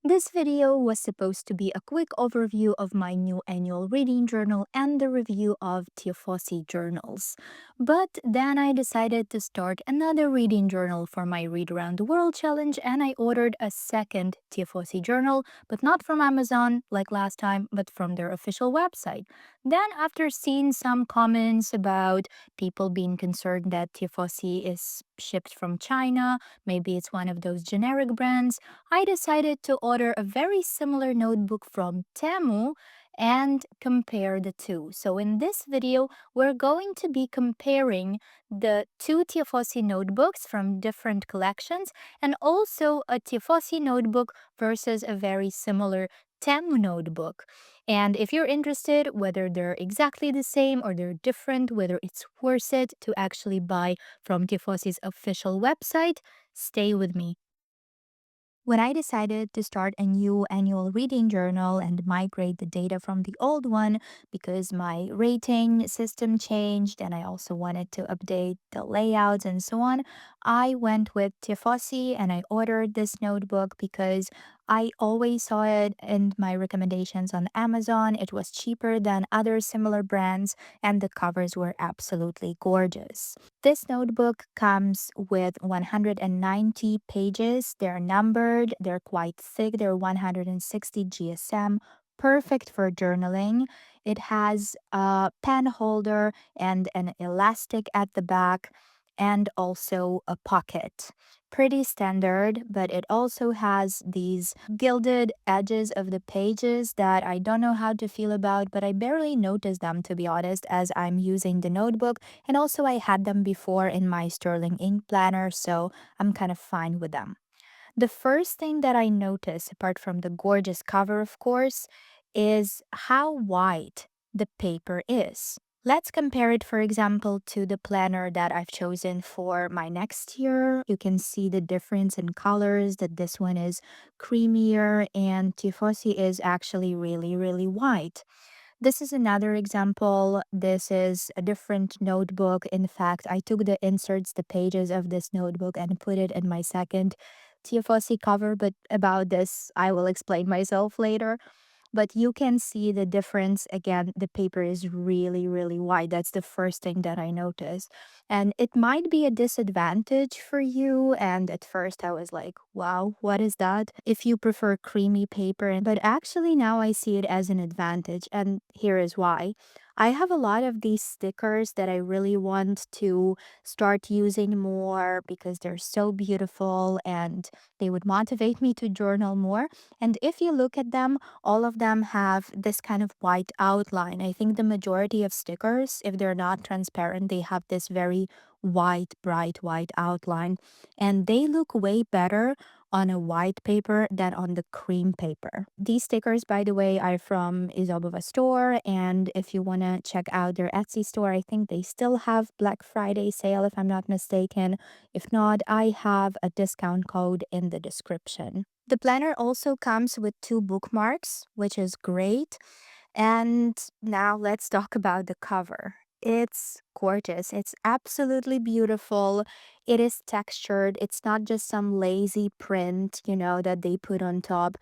This video was supposed to be a quick overview of my new annual reading journal and the review of Tiefossi journals. But then I decided to start another reading journal for my Read Around the World challenge, and I ordered a second Tiefossi journal, but not from Amazon like last time, but from their official website. Then, after seeing some comments about people being concerned that Tiefossi is shipped from China, maybe it's one of those generic brands, I decided to order a very similar notebook from Temu and compare the two. So in this video, we're going to be comparing the two Tiefossi notebooks from different collections and also a Tiefossi notebook versus a very similar Temu notebook. And if you're interested, whether they're exactly the same or they're different, whether it's worth it to actually buy from Tifossi's official website, stay with me. When I decided to start a new annual reading journal and migrate the data from the old one because my rating system changed and I also wanted to update the layouts and so on, I went with Tiefossi and I ordered this notebook because I always saw it in my recommendations on Amazon. It was cheaper than other similar brands and the covers were absolutely gorgeous. This notebook comes with 190 pages. They're numbered, they're quite thick, they're 160 GSM, perfect for journaling. It has a pen holder and an elastic at the back, and also a pocket. Pretty standard, but it also has these gilded edges of the pages that I don't know how to feel about, but I barely notice them to be honest, as I'm using the notebook, and also I had them before in my Sterling ink planner, so I'm kind of fine with them. The first thing that I notice, apart from the gorgeous cover, of course, is how white the paper is. Let's compare it, for example, to the planner that I've chosen for my next year. You can see the difference in colors, that this one is creamier and Tifosi is actually really, really white. This is another example. This is a different notebook. In fact, I took the inserts, the pages of this notebook, and put it in my second Tiafossi cover. But about this, I will explain myself later. But you can see the difference. Again, the paper is really, really wide. That's the first thing that I noticed. And it might be a disadvantage for you. And at first I was like, wow, what is that? If you prefer creamy paper. But actually now I see it as an advantage. And here is why. I have a lot of these stickers that I really want to start using more because they're so beautiful and they would motivate me to journal more. And if you look at them, all of them have this kind of white outline. I think the majority of stickers, if they're not transparent, they have this very white, bright white outline. And they look way better on a white paper than on the cream paper. These stickers, by the way, are from Izobova store. And if you want to check out their Etsy store, I think they still have Black Friday sale, if I'm not mistaken. If not, I have a discount code in the description. The planner also comes with two bookmarks, which is great. And now let's talk about the cover. It's gorgeous. It's absolutely beautiful. It is textured. It's not just some lazy print, that they put on top.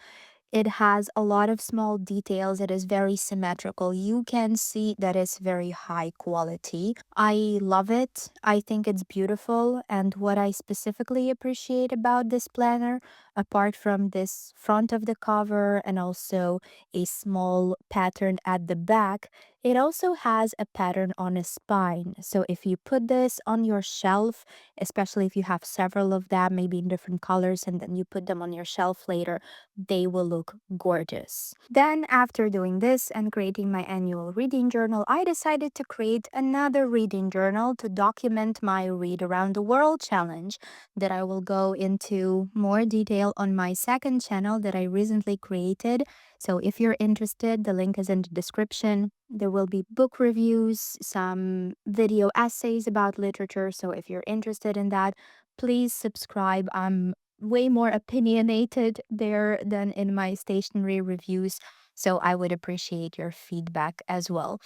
It has a lot of small details. It is very symmetrical. You can see that it's very high quality. I love it. I think it's beautiful. And what I specifically appreciate about this planner, apart from this front of the cover and also a small pattern at the back, it also has a pattern on a spine. So if you put this on your shelf, especially if you have several of them, maybe in different colors, and then you put them on your shelf later, they will look gorgeous. Then, after doing this and creating my annual reading journal, I decided to create another reading journal to document my Read Around the World challenge that I will go into more detail on my second channel that I recently created. So, if you're interested, the link is in the description. There will be book reviews, some video essays about literature. So, if you're interested in that, please subscribe. I'm way more opinionated there than in my stationery reviews. So I would appreciate your feedback as well.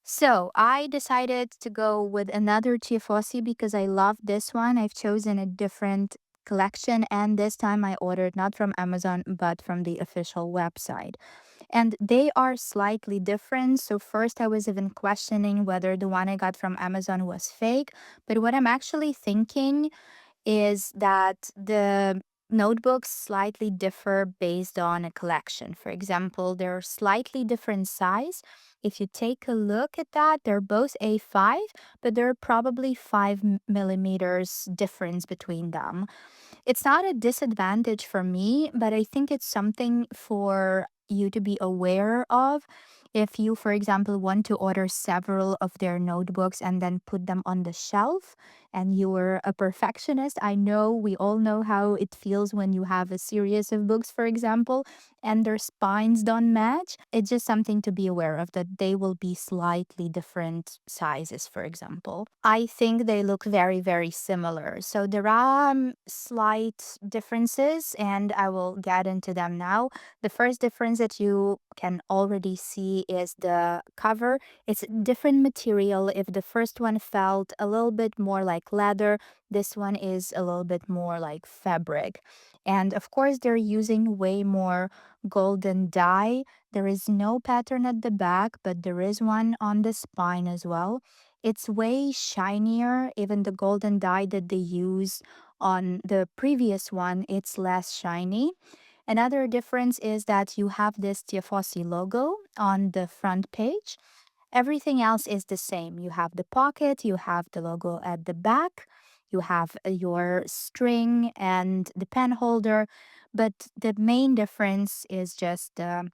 So I decided to go with another Tiefossi because I love this one. I've chosen a different collection, and this time I ordered not from Amazon but from the official website. And they are slightly different. So, first, I was even questioning whether the one I got from Amazon was fake. But what I'm actually thinking is that the notebooks slightly differ based on a collection. For example, they're slightly different size. If you take a look at that, they're both A5, but there are probably 5 millimeters difference between them. It's not a disadvantage for me, but I think it's something for you to be aware of. If you, for example, want to order several of their notebooks and then put them on the shelf, and you're a perfectionist, I know we all know how it feels when you have a series of books, for example, and their spines don't match. It's just something to be aware of that they will be slightly different sizes, for example. I think they look very, very similar. So there are slight differences, and I will get into them now. The first difference that you can already see is the cover. It's different material. If the first one felt a little bit more like leather, this one is a little bit more like fabric. And of course, they're using way more golden dye. There is no pattern at the back, but there is one on the spine as well. It's way shinier. Even the golden dye that they use on the previous one, it's less shiny. Another difference is that you have this Tiefossi logo on the front page. Everything else is the same. You have the pocket, you have the logo at the back, you have your string and the pen holder, but the main difference is just the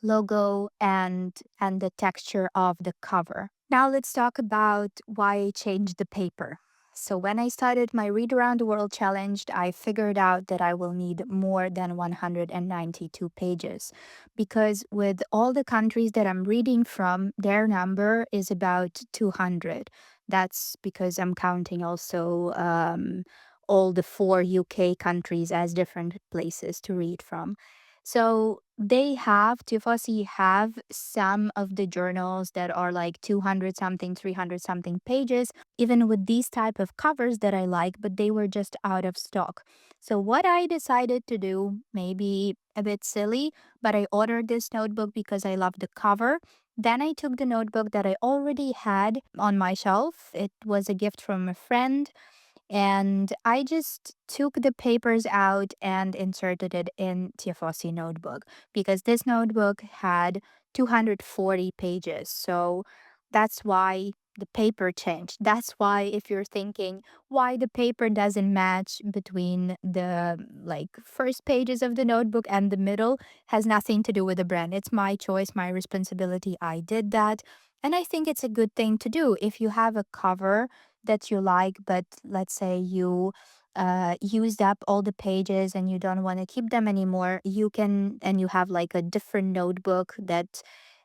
logo and the texture of the cover. Now let's talk about why I changed the paper. So when I started my Read Around the World challenge, I figured out that I will need more than 192 pages because with all the countries that I'm reading from, their number is about 200. That's because I'm counting also all the four UK countries as different places to read from. So they have, Tifosi have some of the journals that are like 200 something, 300 something pages, even with these type of covers that I like, but they were just out of stock. So what I decided to do, maybe a bit silly, but I ordered this notebook because I love the cover. Then I took the notebook that I already had on my shelf. It was a gift from a friend, and I just took the papers out and inserted it in Tiafossi notebook because this notebook had 240 pages. So that's why the paper changed. That's why if you're thinking why the paper doesn't match between the like first pages of the notebook and the middle has nothing to do with the brand. It's my choice, my responsibility. I did that. And I think it's a good thing to do. If you have a cover that you like, but let's say you used up all the pages and you don't want to keep them anymore, you can, and you have like a different notebook that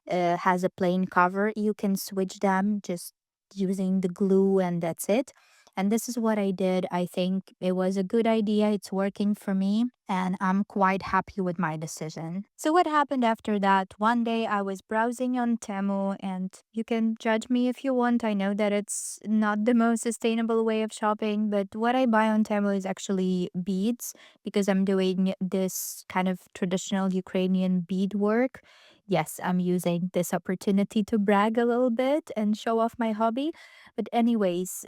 has a plain cover, you can switch them just using the glue, and that's it. And this is what I did. I think it was a good idea. It's working for me, and I'm quite happy with my decision. So, what happened after that? One day I was browsing on Temu, and you can judge me if you want. I know that it's not the most sustainable way of shopping, but what I buy on Temu is actually beads because I'm doing this kind of traditional Ukrainian bead work. Yes, I'm using this opportunity to brag a little bit and show off my hobby. But, anyways,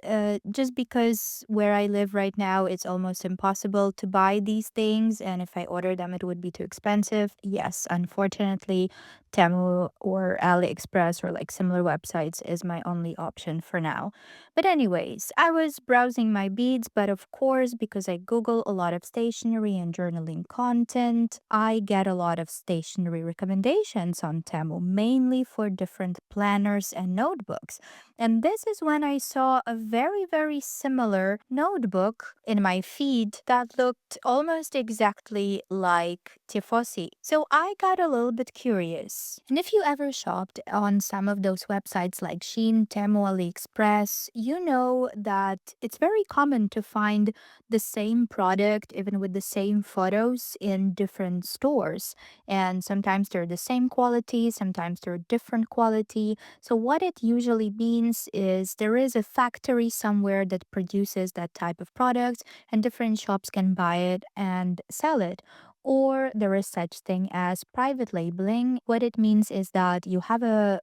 just because where I live right now, it's almost impossible to buy these things. And if I order them, it would be too expensive. Yes, unfortunately, Temu or AliExpress or like similar websites is my only option for now. But, anyways, I was browsing my beads, but of course, because I Google a lot of stationery and journaling content, I get a lot of stationery recommendations on Temu, mainly for different planners and notebooks. And this is when I saw a very, very similar notebook in my feed that looked almost exactly like Tifosi. So I got a little bit curious. price. And if you ever shopped on some of those websites like Shein, Temu, AliExpress, you know that it's very common to find the same product, even with the same photos, in different stores. And sometimes they're the same quality, sometimes they're different quality. So, what it usually means is there is a factory somewhere that produces that type of product, and different shops can buy it and sell it. Or there is such thing as private labeling. What it means is that you have a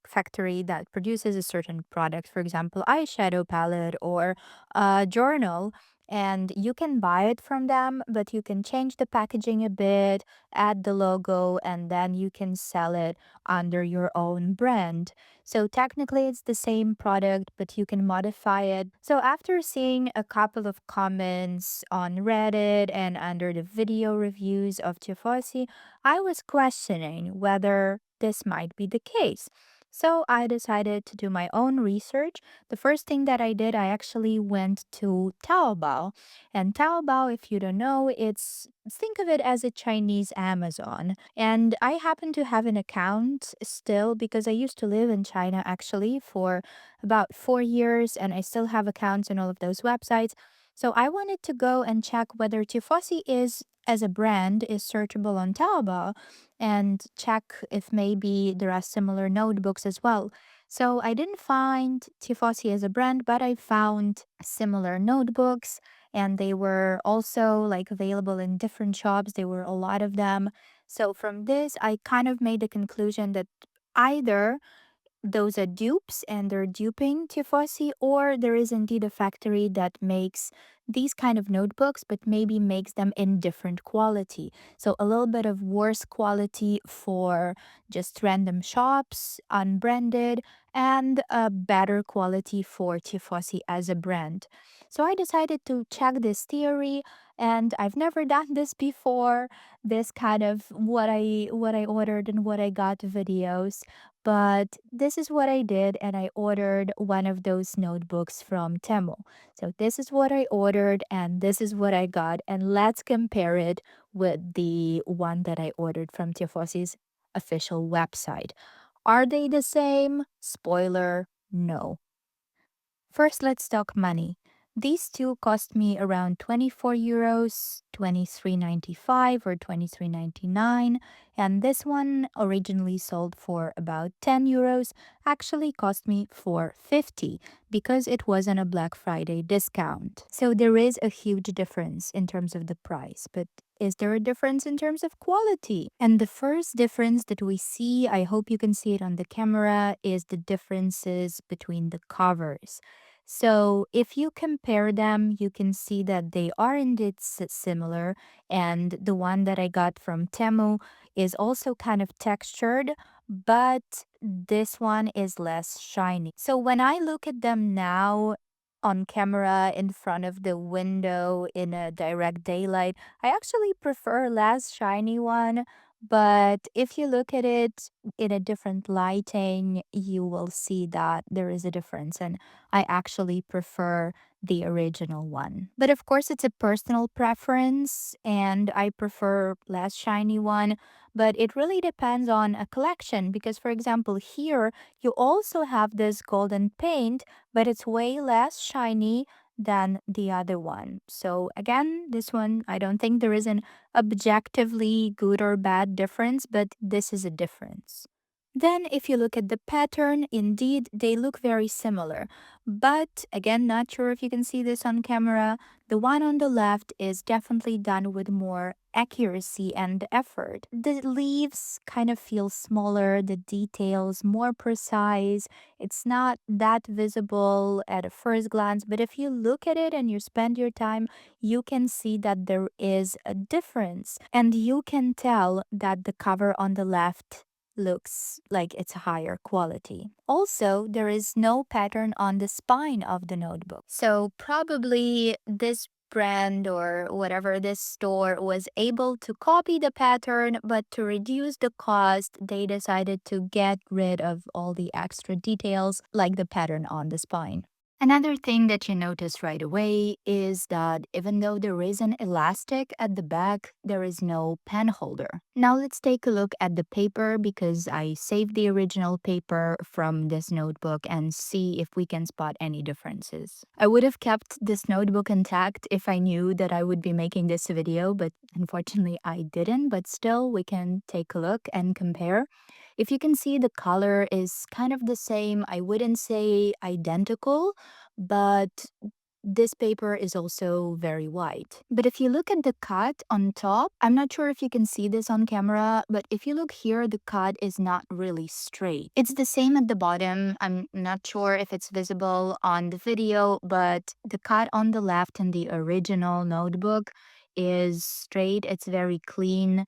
factory that produces a certain product, for example, eyeshadow palette or a journal, and you can buy it from them, but you can change the packaging a bit, add the logo, and then you can sell it under your own brand. So technically, it's the same product, but you can modify it. So after seeing a couple of comments on Reddit and under the video reviews of Tiefossi, I was questioning whether this might be the case. So I decided to do my own research. The first thing that I did, I actually went to Taobao. And Taobao, if you don't know, think of it as a Chinese Amazon. And I happen to have an account still because I used to live in China actually for about 4 years, and I still have accounts on all of those websites. So I wanted to go and check whether Tifosi is as a brand is searchable on Taobao and check if maybe there are similar notebooks as well. So I didn't find Tifosi as a brand, but I found similar notebooks, and they were also like available in different shops. There were a lot of them. So from this, I kind of made the conclusion that either those are dupes and they're duping Tifosi, or there is indeed a factory that makes these kind of notebooks, but maybe makes them in different quality. So a little bit of worse quality for just random shops, unbranded, and a better quality for Tifosi as a brand. So I decided to check this theory, and I've never done this before. This kind of what I ordered and what I got videos, but this is what I did, and I ordered one of those notebooks from Temu. So this is what I ordered, and this is what I got, and let's compare it with the one that I ordered from Tiafosi's official website. Are they the same? Spoiler, no. First, let's talk money. These two cost me around 24 euros, 23.95 or 23.99, and this one originally sold for about 10 euros actually cost me 4.50 because it was on a Black Friday discount. So there is a huge difference in terms of the price, but is there a difference in terms of quality? And the first difference that we see, I hope you can see it on the camera, is the differences between the covers. So if you compare them, you can see that they are indeed similar. And the one that I got from Temu is also kind of textured, but this one is less shiny. So when I look at them now on camera in front of the window in a direct daylight, I actually prefer less shiny one. But if you look at it in a different lighting, you will see that there is a difference. And I actually prefer the original one. But of course, it's a personal preference, and I prefer less shiny one. But it really depends on a collection because, for example, here you also have this golden paint, but it's way less shiny than the other one. So again, this one, I don't think there is an objectively good or bad difference, but this is a difference. Then, if you look at the pattern, indeed, they look very similar. But again, not sure if you can see this on camera. The one on the left is definitely done with more accuracy and effort. The leaves kind of feel smaller, the details more precise. It's not that visible at a first glance, but if you look at it and you spend your time, you can see that there is a difference. And you can tell that the cover on the left looks like it's higher quality. Also, there is no pattern on the spine of the notebook. So probably this brand or whatever this store was able to copy the pattern, but to reduce the cost, they decided to get rid of all the extra details like the pattern on the spine. Another thing that you notice right away is that even though there is an elastic at the back, there is no pen holder. Now let's take a look at the paper because I saved the original paper from this notebook and see if we can spot any differences. I would have kept this notebook intact if I knew that I would be making this video, but unfortunately I didn't. But still, we can take a look and compare. If you can see, the color is kind of the same. I wouldn't say identical, but this paper is also very white. But if you look at the cut on top, I'm not sure if you can see this on camera, but if you look here, the cut is not really straight. It's the same at the bottom. I'm not sure if it's visible on the video, but the cut on the left in the original notebook is straight. It's very clean,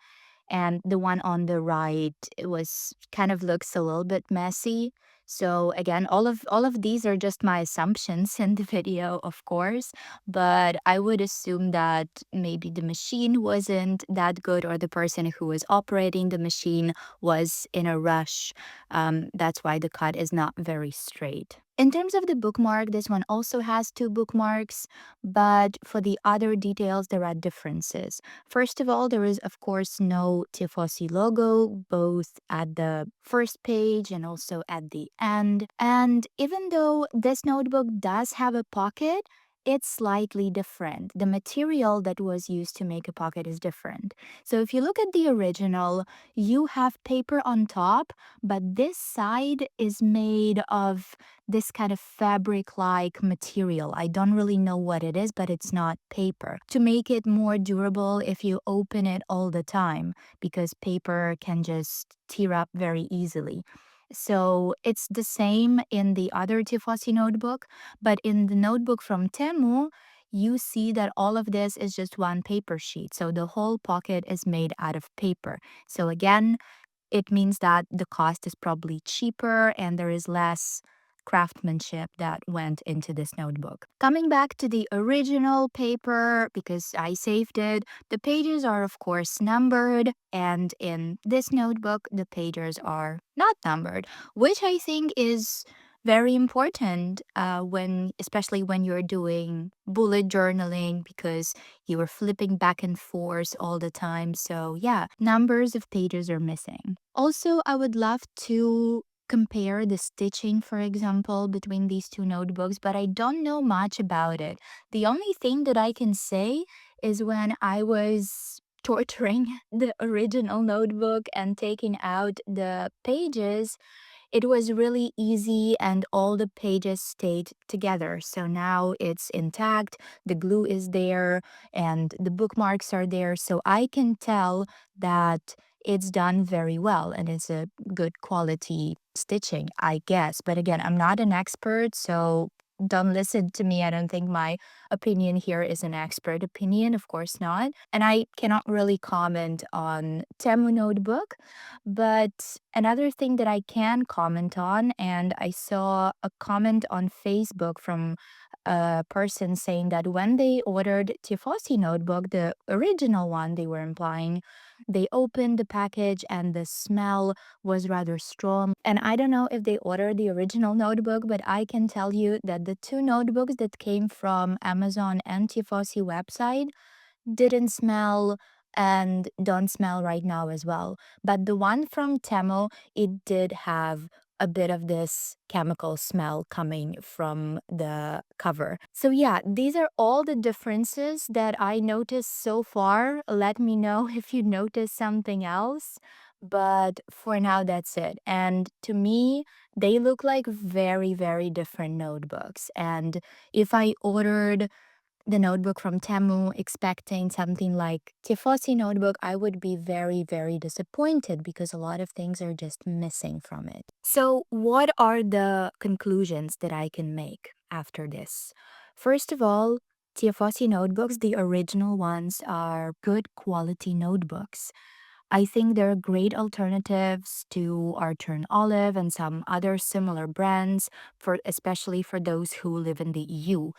and the one on the right, it was kind of looks a little bit messy. So again, all of these are just my assumptions in the video, of course, but I would assume that maybe the machine wasn't that good, or the person who was operating the machine was in a rush. That's why the cut is not very straight. In terms of the bookmark, this one also has two bookmarks, but for the other details, there are differences. First of all, there is, of course, no Tiefossi logo, both at the first page and also at the end. And even though this notebook does have a pocket, it's slightly different. The material that was used to make a pocket is different. So if you look at the original, you have paper on top, but this side is made of this kind of fabric-like material. I don't really know what it is, but it's not paper. To make it more durable if you open it all the time, because paper can just tear up very easily. So it's the same in the other Tifosi notebook, but in the notebook from Temu, you see that all of this is just one paper sheet. So the whole pocket is made out of paper. So again, it means that the cost is probably cheaper and there is less craftsmanship that went into this notebook. Coming back to the original paper, because I saved it, the pages are of course numbered, and in this notebook, the pages are not numbered, which I think is very important especially when you're doing bullet journaling, because you were flipping back and forth all the time. So, yeah, numbers of pages are missing. Also, I would love to compare the stitching, for example, between these two notebooks, but I don't know much about it. The only thing that I can say is when I was torturing the original notebook and taking out the pages, it was really easy and all the pages stayed together. So now it's intact, the glue is there, and the bookmarks are there. So I can tell that it's done very well and it's a good quality stitching, I guess. But again, I'm not an expert, so don't listen to me. I don't think my opinion here is an expert opinion, of course not. And I cannot really comment on Temu Notebook. But another thing that I can comment on, and I saw a comment on Facebook from a person saying that when they ordered Tifosi notebook, the original one they were implying, they opened the package and the smell was rather strong. And I don't know if they ordered the original notebook, but I can tell you that the two notebooks that came from Amazon and Tifosi website didn't smell and don't smell right now as well. But the one from Temu, it did have a bit of this chemical smell coming from the cover. So yeah, these are all the differences that I noticed so far. Let me know if you notice something else. But for now, that's it. And to me, they look like very, very different notebooks. And if I ordered the notebook from Temu expecting something like Tifosi notebook, I would be very, very disappointed because a lot of things are just missing from it. So, what are the conclusions that I can make after this? First of all, Tifosi notebooks, the original ones, are good quality notebooks. I think they're great alternatives to our Turn Olive and some other similar brands, for especially for those who live in the EU.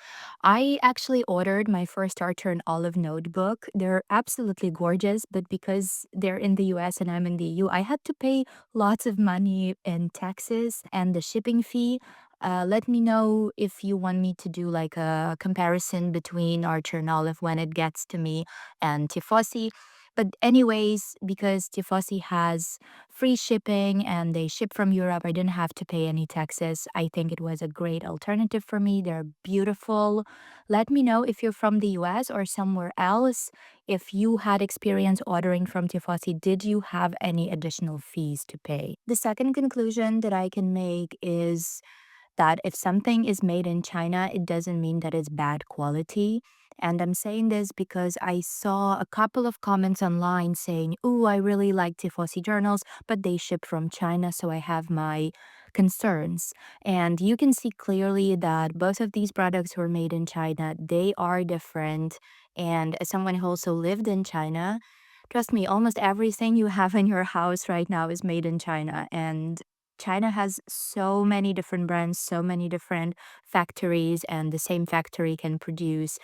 I actually ordered my first Our Turn Olive notebook. They're absolutely gorgeous, but because they're in the US and I'm in the EU, I had to pay lots of money in taxes and the shipping fee. Let me know if you want me to do like a comparison between our Chernobyl when it gets to me and Tiefossi. But anyways, because Tiefossi has free shipping and they ship from Europe, I didn't have to pay any taxes. I think it was a great alternative for me. They're beautiful. Let me know if you're from the US or somewhere else. If you had experience ordering from Tiefossi, did you have any additional fees to pay? The second conclusion that I can make is that if something is made in China, it doesn't mean that it's bad quality. And I'm saying this because I saw a couple of comments online saying, "Ooh, I really like Tifosi journals, but they ship from China, so I have my concerns." And you can see clearly that both of these products were made in China. They are different. And as someone who also lived in China, trust me, almost everything you have in your house right now is made in China. And China has so many different brands, so many different factories, and the same factory can produce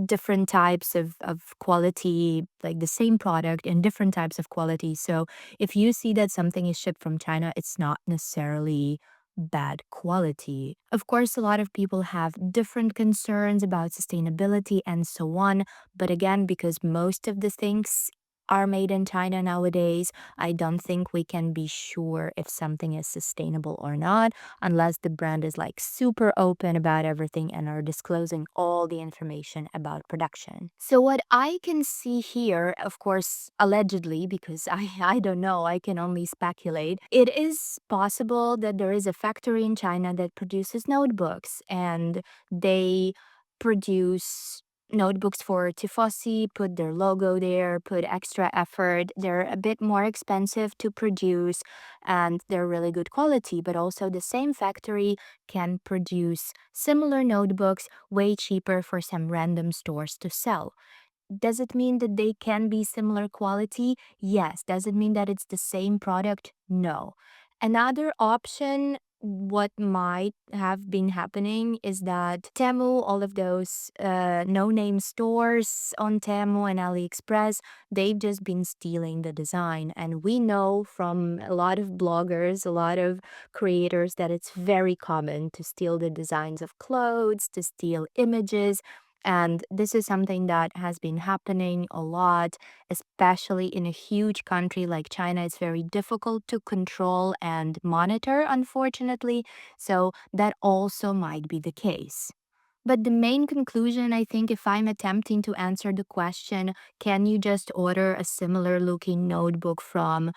different types of quality, like the same product in different types of quality. So if you see that something is shipped from China, it's not necessarily bad quality. Of course, a lot of people have different concerns about sustainability and so on. But again, because most of the things are made in China nowadays, I don't think we can be sure if something is sustainable or not unless the brand is like super open about everything and are disclosing all the information about production. So what I can see here, of course, allegedly, because I don't know, I can only speculate, it is possible that there is a factory in China that produces notebooks and they produce notebooks for Tifosi, put their logo there, put extra effort. They're a bit more expensive to produce and they're really good quality, but also the same factory can produce similar notebooks way cheaper for some random stores to sell. Does it mean that they can be similar quality? Yes. Does it mean that it's the same product? No. Another option, what might have been happening is that Temu, all of those no-name stores on Temu and AliExpress, they've just been stealing the design. And we know from a lot of bloggers, a lot of creators, that it's very common to steal the designs of clothes, to steal images, and this is something that has been happening a lot, especially in a huge country like China. It's very difficult to control and monitor, unfortunately. So that also might be the case. But the main conclusion, I think, if I'm attempting to answer the question, can you just order a similar looking notebook from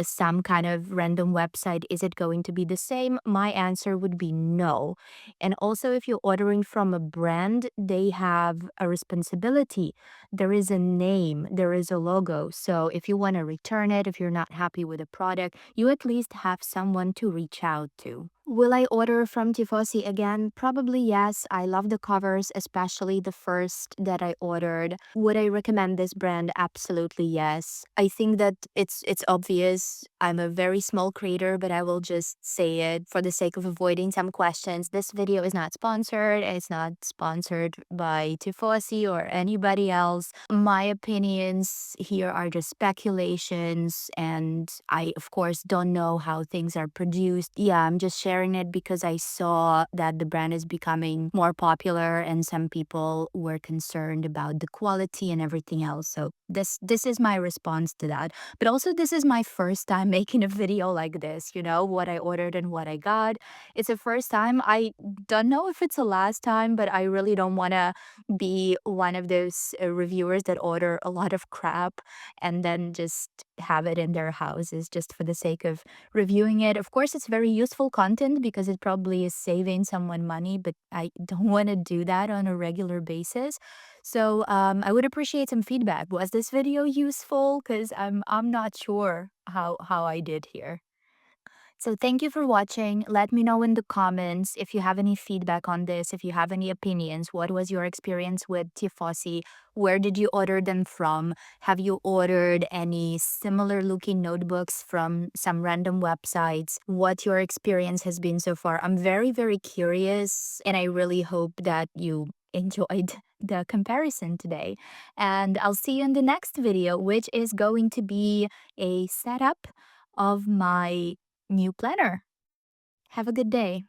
some kind of random website, is it going to be the same? My answer would be no. And also, if you're ordering from a brand, they have a responsibility. There is a name, there is a logo. So if you want to return it, if you're not happy with a product, you at least have someone to reach out to. Will I order from Tifosi again? Probably yes. I love the covers, especially the first that I ordered. Would I recommend this brand? Absolutely yes. I think that it's obvious. I'm a very small creator, but I will just say it for the sake of avoiding some questions. This video is not sponsored. It's not sponsored by Tifosi or anybody else. My opinions here are just speculations, and I, of course, don't know how things are produced. Yeah, I'm just sharing it because I saw that the brand is becoming more popular and some people were concerned about the quality and everything else. So this is my response to that. But also, this is my first time making a video like this, what I ordered and what I got. It's the first time. I don't know if it's the last time, but I really don't want to be one of those reviewers that order a lot of crap and then just have it in their houses just for the sake of reviewing it. Of course, it's very useful content because it probably is saving someone money, but I don't want to do that on a regular basis. So I would appreciate some feedback. Was this video useful? Because I'm not sure how I did here. So thank you for watching. Let me know in the comments if you have any feedback on this, if you have any opinions. What was your experience with Tifosi? Where did you order them from? Have you ordered any similar looking notebooks from some random websites? What your experience has been so far? I'm very, very curious, and I really hope that you enjoyed the comparison today. And I'll see you in the next video, which is going to be a setup of my new planner. Have a good day.